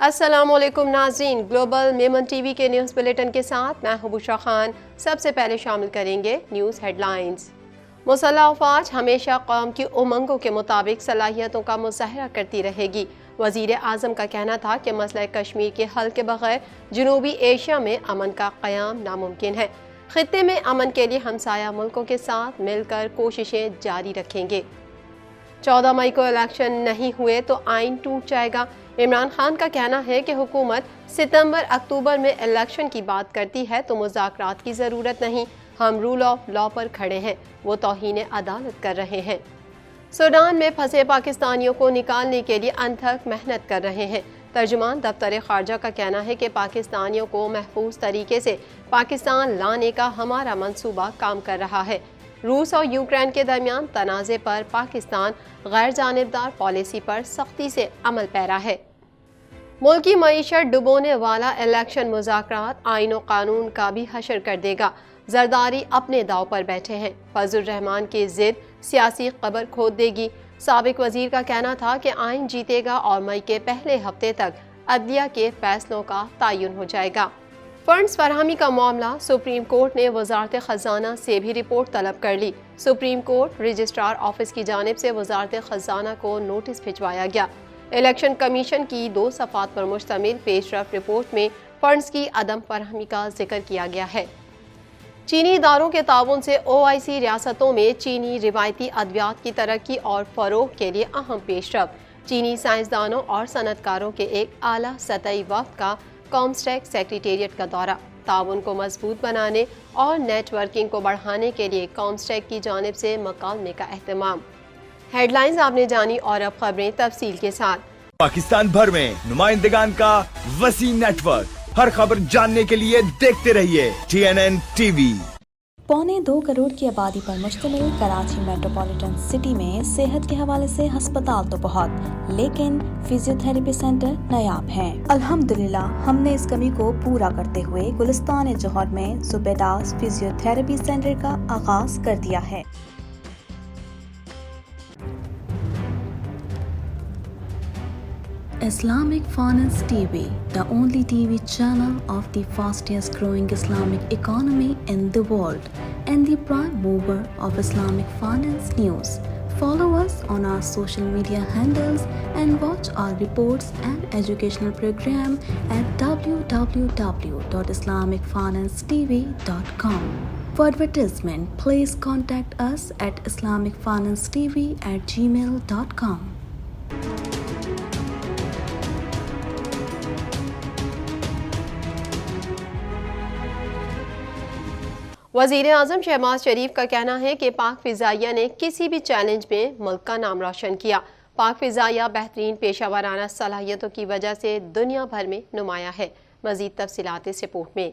السلام علیکم ناظرین، گلوبل میمن ٹی وی کے نیوز بلیٹن کے ساتھ میں ہوں بشرا خان۔ سب سے پہلے شامل کریں گے نیوز ہیڈ لائنز۔ مسلح افواج ہمیشہ قوم کی امنگوں کے مطابق صلاحیتوں کا مظاہرہ کرتی رہے گی۔ وزیر اعظم کا کہنا تھا کہ مسئلہ کشمیر کے حل کے بغیر جنوبی ایشیا میں امن کا قیام ناممکن ہے۔ خطے میں امن کے لیے ہمسایہ ملکوں کے ساتھ مل کر کوششیں جاری رکھیں گے۔ 14 مئی کو الیکشن نہیں ہوئے تو آئین ٹوٹ جائے گا۔ عمران خان کا کہنا ہے کہ حکومت ستمبر اکتوبر میں الیکشن کی بات کرتی ہے تو مذاکرات کی ضرورت نہیں، ہم رول آف لا پر کھڑے ہیں، وہ توہین عدالت کر رہے ہیں۔ سوڈان میں پھنسے پاکستانیوں کو نکالنے کے لیے انتھک محنت کر رہے ہیں۔ ترجمان دفتر خارجہ کا کہنا ہے کہ پاکستانیوں کو محفوظ طریقے سے پاکستان لانے کا ہمارا منصوبہ کام کر رہا ہے۔ روس اور یوکرین کے درمیان تنازع پر پاکستان غیر جانبدار پالیسی پر سختی سے عمل پیرا ہے۔ ملکی معیشت ڈبونے والا الیکشن مذاکرات آئین و قانون کا بھی حشر کر دے گا۔ زرداری اپنے داؤ پر بیٹھے ہیں، فضل الرحمان کی ضد سیاسی قبر کھود دے گی۔ سابق وزیر کا کہنا تھا کہ آئین جیتے گا اور مئی کے پہلے ہفتے تک عدلیہ کے فیصلوں کا تعین ہو جائے گا۔ فنڈز فراہمی کا معاملہ، سپریم کورٹ نے وزارت خزانہ سے بھی رپورٹ طلب کر لی۔ سپریم کورٹ رجسٹرار آفس کی جانب سے وزارت خزانہ کو نوٹس بھجوایا گیا۔ الیکشن کمیشن کی 2 صفحات پر مشتمل پیش رفت رپورٹ میں فنڈز کی عدم فراہمی کا ذکر کیا گیا ہے۔ چینی اداروں کے تعاون سے OIC ریاستوں میں چینی روایتی ادویات کی ترقی اور فروغ کے لیے اہم پیش رفت۔ چینی سائنسدانوں اور صنعت کاروں کے ایک اعلیٰ سطحی وفد کا کامسٹیک سیکریٹریٹ کا دورہ۔ تعاون کو مضبوط بنانے اور نیٹ ورکنگ کو بڑھانے کے لیے کامسٹیک کی جانب سے مکالمے کا اہتمام۔ ہیڈ لائنز آپ نے جانی اور اب خبریں تفصیل کے ساتھ۔ پاکستان بھر میں نمائندگان کا وسیع نیٹ ورک، ہر خبر جاننے کے لیے دیکھتے رہیے TNN TV۔ 1.25 کروڑ کی آبادی پر مشتمل کراچی میٹروپولیٹن سٹی میں صحت کے حوالے سے ہسپتال تو بہت، لیکن فزیو تھراپی سینٹر نایاب ہیں۔ الحمدللہ ہم نے اس کمی کو پورا کرتے ہوئے گلستان جوہر میں زبیداس فزیو تھراپی سینٹر کا آغاز کر دیا ہے۔ Islamic Finance TV, the only TV channel of the fastest growing Islamic economy in the world and the prime mover of Islamic finance news. Follow us on our social media handles and watch our reports and educational program at www.islamicfinancetv.com. For advertisement, please contact us at islamicfinancetv@gmail.com. وزیر اعظم شہباز شریف کا کہنا ہے کہ پاک فضائیہ نے کسی بھی چیلنج میں ملک کا نام روشن کیا۔ پاک فضائیہ بہترین پیشہ ورانہ صلاحیتوں کی وجہ سے دنیا بھر میں نمایاں ہے۔ مزید تفصیلات اس رپورٹ میں۔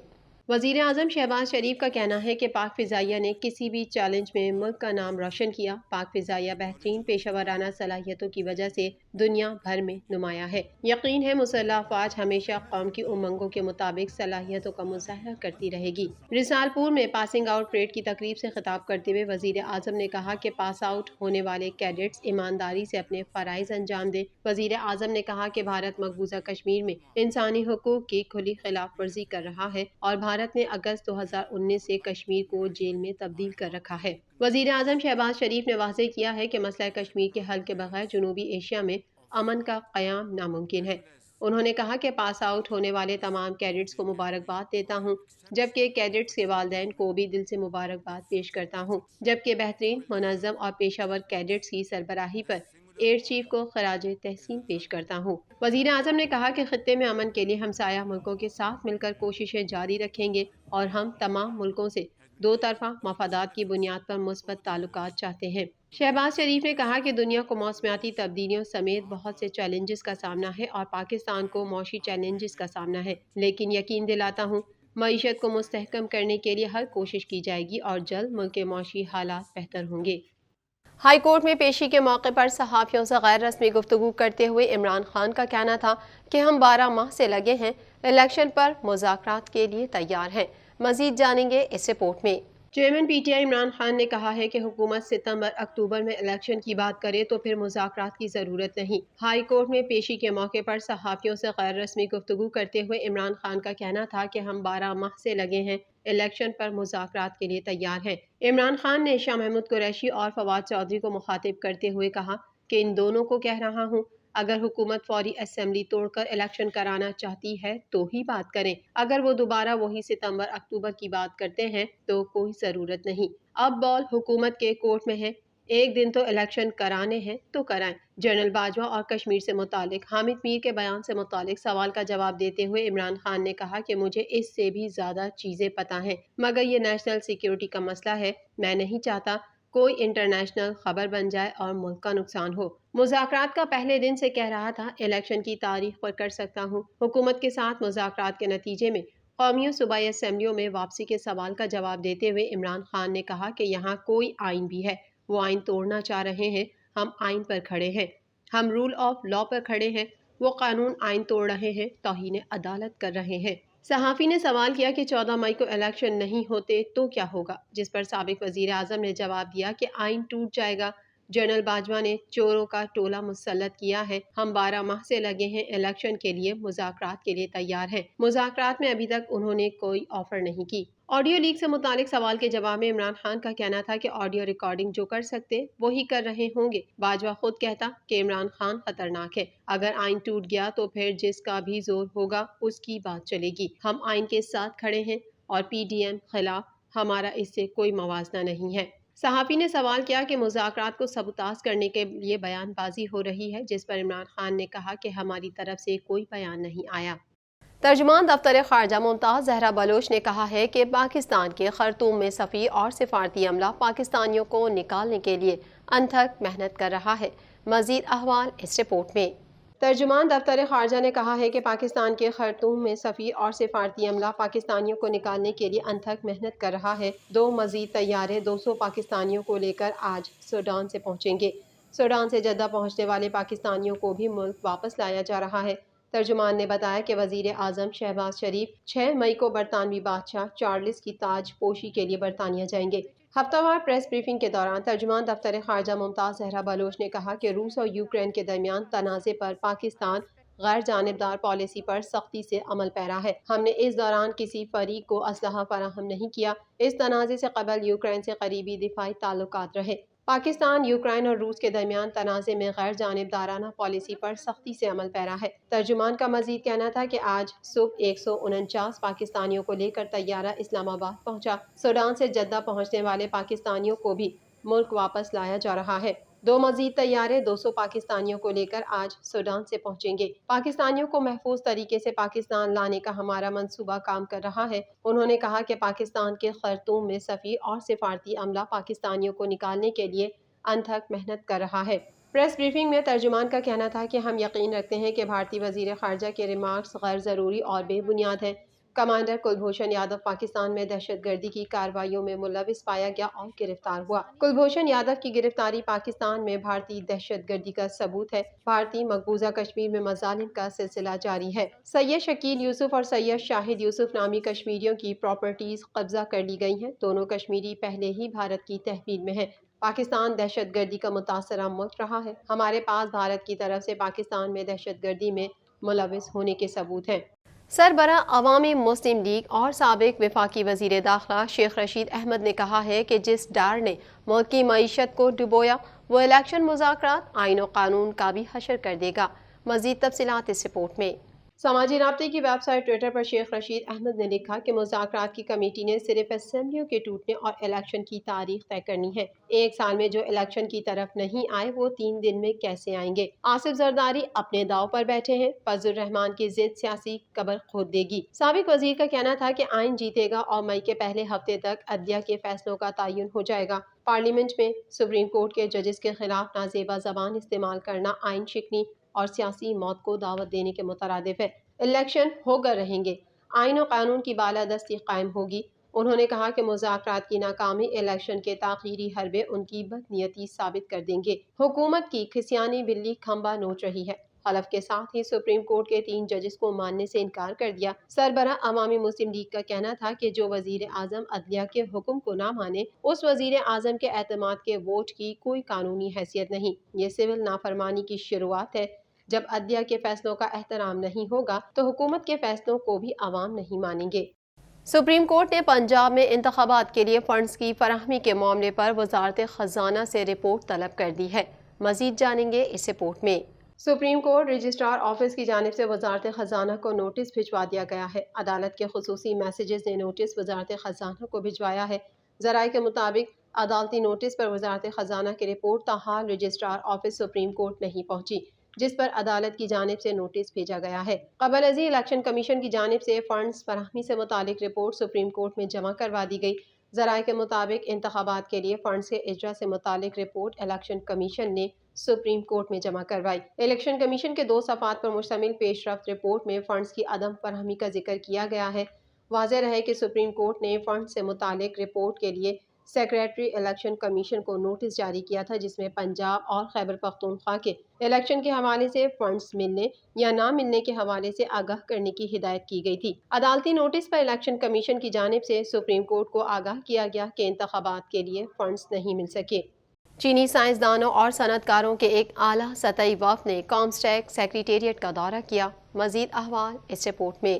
وزیر اعظم شہباز شریف کا کہنا ہے کہ پاک فضائیہ نے کسی بھی چیلنج میں ملک کا نام روشن کیا۔ پاک فضائیہ بہترین پیشہ ورانہ صلاحیتوں کی وجہ سے دنیا بھر میں نمایاں ہے۔ یقین ہے مسلح افواج ہمیشہ قوم کی امنگوں کے مطابق صلاحیتوں کا مظاہرہ کرتی رہے گی۔ رسال پور میں پاسنگ آؤٹ پریڈ کی تقریب سے خطاب کرتے ہوئے وزیر اعظم نے کہا کہ پاس آؤٹ ہونے والے کیڈٹس ایمانداری سے اپنے فرائض انجام دیں۔ وزیر اعظم نے کہا کہ بھارت مقبوضہ کشمیر میں انسانی حقوق کی کھلی خلاف ورزی کر رہا ہے اور بھارت نے اگست 2019 سے کشمیر کو جیل میں تبدیل کر رکھا ہے۔ وزیر اعظم شہباز شریف نے واضح کیا ہے کہ مسئلہ کشمیر کے حل کے بغیر جنوبی ایشیا میں امن کا قیام ناممکن ہے۔ انہوں نے کہا کہ پاس آؤٹ ہونے والے تمام کیڈٹس کو مبارکباد دیتا ہوں، جبکہ کیڈٹس کے والدین کو بھی دل سے مبارکباد پیش کرتا ہوں، جبکہ بہترین، منظم اور پیشہ ور کیڈٹس کی سربراہی پر ایئر چیف کو خراج تحسین پیش کرتا ہوں۔ وزیر اعظم نے کہا کہ خطے میں امن کے لیے ہمسایہ ملکوں کے ساتھ مل کر کوششیں جاری رکھیں گے اور ہم تمام ملکوں سے 2 طرفہ مفادات کی بنیاد پر مثبت تعلقات چاہتے ہیں۔ شہباز شریف نے کہا کہ دنیا کو موسمیاتی تبدیلیوں سمیت بہت سے چیلنجز کا سامنا ہے اور پاکستان کو معاشی چیلنجز کا سامنا ہے، لیکن یقین دلاتا ہوں معیشت کو مستحکم کرنے کے لیے ہر کوشش کی جائے گی اور جلد ملک کے معاشی حالات بہتر ہوں گے۔ ہائی کورٹ میں پیشی کے موقع پر صحافیوں سے غیر رسمی گفتگو کرتے ہوئے عمران خان کا کہنا تھا کہ ہم 12 ماہ سے لگے ہیں، الیکشن پر مذاکرات کے لیے تیار ہیں۔ مزید جانیں گے اس رپورٹ میں۔ Chairman P T I Imran Khan نے کہا ہے کہ حکومت ستمبر اکتوبر میں الیکشن کی بات کرے تو پھر مذاکرات کی ضرورت نہیں۔ ہائی کورٹ میں پیشی کے موقع پر صحافیوں سے غیر رسمی گفتگو کرتے ہوئے عمران خان کا کہنا تھا کہ ہم 12 ماہ سے لگے ہیں، الیکشن پر مذاکرات کے لیے تیار ہیں۔ عمران خان نے شاہ محمود قریشی اور فواد چودھری کو مخاطب کرتے ہوئے کہا کہ ان دونوں کو کہہ رہا ہوں، اگر حکومت فوری اسمبلی توڑ کر الیکشن کرانا چاہتی ہے تو ہی بات کریں، اگر وہ دوبارہ وہی ستمبر اکتوبر کی بات کرتے ہیں تو کوئی ضرورت نہیں۔ اب بال حکومت کے کورٹ میں ہے، ایک دن تو الیکشن کرانے ہیں تو کرائیں۔ جنرل باجوہ اور کشمیر سے متعلق حامد میر کے بیان سے متعلق سوال کا جواب دیتے ہوئے عمران خان نے کہا کہ مجھے اس سے بھی زیادہ چیزیں پتہ ہیں، مگر یہ نیشنل سیکیورٹی کا مسئلہ ہے، میں نہیں چاہتا کوئی انٹرنیشنل خبر بن جائے اور ملک کا نقصان ہو۔ مذاکرات کا پہلے دن سے کہہ رہا تھا، الیکشن کی تاریخ پر کر سکتا ہوں۔ حکومت کے ساتھ مذاکرات کے نتیجے میں قومی و صوبائی اسمبلیوں میں واپسی کے سوال کا جواب دیتے ہوئے عمران خان نے کہا کہ یہاں کوئی آئین بھی ہے، وہ آئین توڑنا چاہ رہے ہیں، ہم آئین پر کھڑے ہیں، ہم رول آف لا پر کھڑے ہیں، وہ قانون آئین توڑ رہے ہیں، توہین عدالت کر رہے ہیں۔ صحافی نے سوال کیا کہ 14 مئی کو الیکشن نہیں ہوتے تو کیا ہوگا، جس پر سابق وزیر اعظم نے جواب دیا کہ آئین ٹوٹ جائے گا۔ جنرل باجوہ نے چوروں کا ٹولہ مسلط کیا ہے، ہم 12 ماہ سے لگے ہیں، الیکشن کے لیے مذاکرات کے لیے تیار ہیں۔ مذاکرات میں ابھی تک انہوں نے کوئی آفر نہیں کی۔ آڈیو لیک سے متعلق سوال کے جواب میں عمران خان کا کہنا تھا کہ آڈیو ریکارڈنگ جو کر سکتے وہی کر رہے ہوں گے۔ باجوہ خود کہتا کہ عمران خان خطرناک ہے، اگر آئین ٹوٹ گیا تو پھر جس کا بھی زور ہوگا اس کی بات چلے گی، ہم آئین کے ساتھ کھڑے ہیں اور پی ڈی ایم خلاف، ہمارا اس سے کوئی موازنہ نہیں ہے۔ صحافی نے سوال کیا کہ مذاکرات کو سبوتاژ کرنے کے لیے بیان بازی ہو رہی ہے، جس پر عمران خان نے کہا کہ ہماری طرف سے کوئی بیان نہیں آیا۔ ترجمان دفتر خارجہ ممتاز زہرا بلوچ نے کہا ہے کہ پاکستان کے خرطوم میں سفیر اور سفارتی عملہ پاکستانیوں کو نکالنے کے لیے انتھک محنت کر رہا ہے۔ مزید احوال اس رپورٹ میں۔ ترجمان دفتر خارجہ نے کہا ہے کہ پاکستان کے خرطوم میں سفیر اور سفارتی عملہ پاکستانیوں کو نکالنے کے لیے انتھک محنت کر رہا ہے۔ 2 مزید طیارے 200 پاکستانیوں کو لے کر آج سوڈان سے پہنچیں گے۔ سوڈان سے جدہ پہنچنے والے پاکستانیوں کو بھی ملک واپس لایا جا رہا ہے۔ ترجمان نے بتایا کہ وزیر اعظم شہباز شریف 6 مئی کو برطانوی بادشاہ چارلس کی تاج پوشی کے لیے برطانیہ جائیں گے۔ ہفتہ وار پریس بریفنگ کے دوران ترجمان دفتر خارجہ ممتاز زہرا بلوچ نے کہا کہ روس اور یوکرین کے درمیان تنازع پر پاکستان غیر جانبدار پالیسی پر سختی سے عمل پیرا ہے۔ ہم نے اس دوران کسی فریق کو اسلحہ فراہم نہیں کیا۔ اس تنازع سے قبل یوکرین سے قریبی دفاعی تعلقات رہے۔ پاکستان، یوکرین اور روس کے درمیان تنازع میں غیر جانبدارانہ پالیسی پر سختی سے عمل پیرا ہے۔ ترجمان کا مزید کہنا تھا کہ آج صبح 149 پاکستانیوں کو لے کر طیارہ اسلام آباد پہنچا۔ سوڈان سے جدہ پہنچنے والے پاکستانیوں کو بھی ملک واپس لایا جا رہا ہے۔ 2 مزید طیارے 200 پاکستانیوں کو لے کر آج سوڈان سے پہنچیں گے۔ پاکستانیوں کو محفوظ طریقے سے پاکستان لانے کا ہمارا منصوبہ کام کر رہا ہے۔ انہوں نے کہا کہ پاکستان کے خرطوم میں سفیر اور سفارتی عملہ پاکستانیوں کو نکالنے کے لیے انتھک محنت کر رہا ہے۔ پریس بریفنگ میں ترجمان کا کہنا تھا کہ ہم یقین رکھتے ہیں کہ بھارتی وزیر خارجہ کے ریمارکس غیر ضروری اور بے بنیاد ہیں۔ کمانڈر کلبھوشن یادو پاکستان میں دہشت گردی کی کارروائیوں میں ملوث پایا گیا اور گرفتار ہوا۔ کلبھوشن یادو کی گرفتاری پاکستان میں بھارتی دہشت گردی کا ثبوت ہے۔ بھارتی مقبوضہ کشمیر میں مظالم کا سلسلہ جاری ہے۔ سید شکیل یوسف اور سید شاہد یوسف نامی کشمیریوں کی پراپرٹیز قبضہ کر لی گئی ہیں۔ دونوں کشمیری پہلے ہی بھارت کی تحویل میں ہیں۔ پاکستان دہشت گردی کا متاثرہ ملک رہا ہے۔ ہمارے پاس بھارت کی طرف سے پاکستان میں دہشت گردی میں ملوث ہونے کے ثبوت ہیں۔ سربراہ عوامی مسلم لیگ اور سابق وفاقی وزیر داخلہ شیخ رشید احمد نے کہا ہے کہ جس ڈار نے ملک کی معیشت کو ڈبویا وہ الیکشن مذاکرات، آئین و قانون کا بھی حشر کر دے گا۔ مزید تفصیلات اس رپورٹ میں۔ سماجی رابطے کی ویب سائٹ ٹویٹر پر شیخ رشید احمد نے لکھا کہ مذاکرات کی کمیٹی نے صرف اسمبلیوں کے ٹوٹنے اور الیکشن کی تاریخ طے کرنی ہے۔ ایک سال میں جو الیکشن کی طرف نہیں آئے وہ 3 دن میں کیسے آئیں گے؟ آصف زرداری اپنے داؤ پر بیٹھے ہیں، فضل الرحمان کی ضد سیاسی قبر کھود دے گی۔ سابق وزیر کا کہنا تھا کہ آئین جیتے گا اور مئی کے پہلے ہفتے تک عدلیہ کے فیصلوں کا تعین ہو جائے گا۔ پارلیمنٹ میں سپریم کورٹ کے ججز کے خلاف نازیبا زبان استعمال کرنا آئین شکنی اور سیاسی موت کو دعوت دینے کے مترادف ہے۔ الیکشن ہوگر رہیں گے، آئین و قانون کی بالادستی قائم ہوگی۔ انہوں نے کہا کہ مذاکرات کی ناکامی الیکشن کے تاخیری حربے ان کی بدنیتی ثابت کر دیں گے۔ حکومت کی کھسیانی بلی کھمبا نوچ رہی ہے، خلف کے ساتھ ہی سپریم کورٹ کے 3 ججز کو ماننے سے انکار کر دیا۔ سربراہ عوامی مسلم لیگ کا کہنا تھا کہ جو وزیر اعظم عدلیہ کے حکم کو نہ مانے اس وزیر اعظم کے اعتماد کے ووٹ کی کوئی قانونی حیثیت نہیں، یہ سول نافرمانی کی شروعات ہے۔ جب عدلیہ کے فیصلوں کا احترام نہیں ہوگا تو حکومت کے فیصلوں کو بھی عوام نہیں مانیں گے۔ سپریم کورٹ نے پنجاب میں انتخابات کے لیے فنڈز کی فراہمی کے معاملے پر وزارت خزانہ سے رپورٹ طلب کر دی ہے۔ مزید جانیں گے اس رپورٹ میں۔ سپریم کورٹ رجسٹرار آفس کی جانب سے وزارت خزانہ کو نوٹس بھجوا دیا گیا ہے۔ عدالت کے خصوصی میسیجز نے نوٹس وزارت خزانہ کو بھجوایا ہے۔ ذرائع کے مطابق عدالتی نوٹس پر وزارت خزانہ کی رپورٹ تاحال رجسٹرار آفس سپریم کورٹ نہیں پہنچی، جس پر عدالت کی جانب سے نوٹس بھیجا گیا ہے۔ قبل ازیں الیکشن کمیشن کی جانب سے فنڈز فراہمی سے متعلق رپورٹ سپریم کورٹ میں جمع کروا دی گئی۔ ذرائع کے مطابق انتخابات کے لیے فنڈز کے اجرا سے متعلق رپورٹ الیکشن کمیشن نے سپریم کورٹ میں جمع کروائی۔ الیکشن کمیشن کے 2 صفحات پر مشتمل پیش رفت رپورٹ میں فنڈز کی عدم فراہمی کا ذکر کیا گیا ہے۔ واضح رہے کہ سپریم کورٹ نے فنڈز سے متعلق رپورٹ کے لیے سیکریٹری الیکشن کمیشن کو نوٹس جاری کیا تھا، جس میں پنجاب اور خیبر پختونخوا کے الیکشن کے حوالے سے فنڈز ملنے یا نہ ملنے کے حوالے سے آگاہ کرنے کی ہدایت کی گئی تھی۔ عدالتی نوٹس پر الیکشن کمیشن کی جانب سے سپریم کورٹ کو آگاہ کیا گیا کہ انتخابات کے لیے فنڈز نہیں مل سکے۔ چینی سائنسدانوں اور صنعت کاروں کے ایک اعلیٰ سطحی وفد نے کامسٹیک سیکریٹریٹ کا دورہ کیا۔ مزید احوال اس رپورٹ میں۔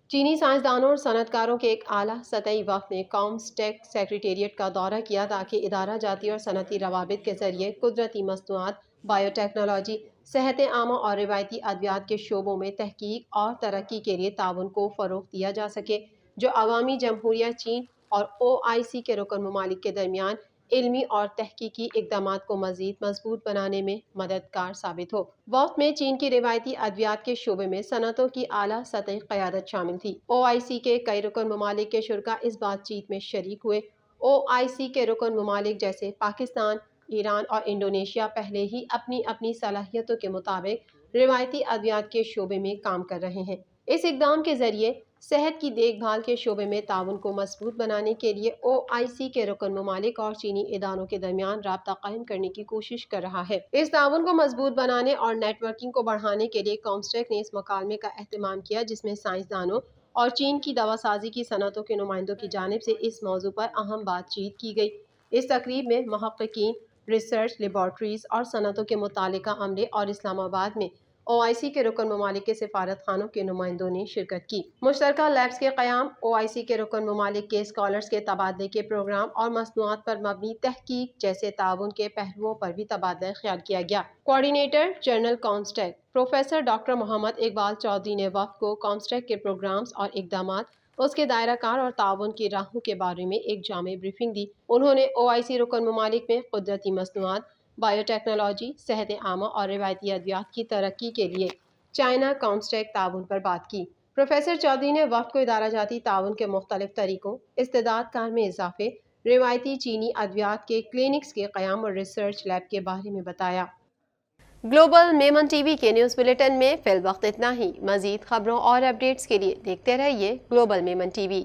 چینی سائنسدانوں اور صنعت کاروں کے ایک اعلیٰ سطحی وفد نے کامسٹیک سیکریٹریٹ کا دورہ کیا تاکہ ادارہ جاتی اور صنعتی روابط کے ذریعے قدرتی مصنوعات، بائیو ٹیکنالوجی، صحت عامہ اور روایتی ادویات کے شعبوں میں تحقیق اور ترقی کے لیے تعاون کو فروغ دیا جا سکے، جو عوامی جمہوریہ چین اور OIC کے رکن ممالک کے درمیان علمی اور تحقیقی اقدامات کو مزید مضبوط بنانے میں مددگار ثابت ہو۔ وفد میں چین کی روایتی ادویات کے شعبے میں صنعتوں کی اعلیٰ سطحی قیادت شامل تھی۔ OIC کے کئی رکن ممالک کے شرکاء اس بات چیت میں شریک ہوئے۔ OIC کے رکن ممالک جیسے پاکستان، ایران اور انڈونیشیا پہلے ہی اپنی اپنی صلاحیتوں کے مطابق روایتی ادویات کے شعبے میں کام کر رہے ہیں۔ اس اقدام کے ذریعے صحت کی دیکھ بھال کے شعبے میں تعاون کو مضبوط بنانے کے لیے OIC کے رکن ممالک اور چینی اداروں کے درمیان رابطہ قائم کرنے کی کوشش کر رہا ہے۔ اس تعاون کو مضبوط بنانے اور نیٹ ورکنگ کو بڑھانے کے لیے کامسٹیک نے اس مکالمے کا اہتمام کیا، جس میں سائنسدانوں اور چین کی دواسازی کی صنعتوں کے نمائندوں کی جانب سے اس موضوع پر اہم بات چیت کی گئی۔ اس تقریب میں محققین، ریسرچ لیبارٹریز اور صنعتوں کے متعلقہ عملے اور اسلام آباد میں OIC کے رکن ممالک کے سفارت خانوں کے نمائندوں نے شرکت کی۔ مشترکہ لیبس کے قیام، OIC کے رکن ممالک کے اسکالرز کے تبادلے کے پروگرام اور مصنوعات پر مبنی تحقیق جیسے تعاون کے پہلوؤں پر بھی تبادلہ خیال کیا گیا۔ Coordinator general COMSTECH professor doctor Muhammad Iqbal Chaudhry نے وفد کو کامسٹیک کے پروگرامز اور اقدامات، اس کے دائرہ کار اور تعاون کی راہوں کے بارے میں ایک جامع بریفنگ دی۔ انہوں نے OIC رکن ممالک میں قدرتی مصنوعات، بائیو ٹیکنالوجی، صحت عامہ اور روایتی ادویات کی ترقی کے لیے چائنا کامسٹیک تعاون پر بات کی۔ پروفیسر چودھری نے وفد کو ادارہ جاتی تعاون کے مختلف طریقوں، استعداد کار میں اضافے، روایتی چینی ادویات کے کلینکس کے قیام اور ریسرچ لیب کے بارے میں بتایا۔ گلوبل میمن ٹی وی کے نیوز بلیٹن میں فی الوقت اتنا ہی۔ مزید خبروں اور اپڈیٹس کے لیے دیکھتے رہیے گلوبل میمن ٹی وی۔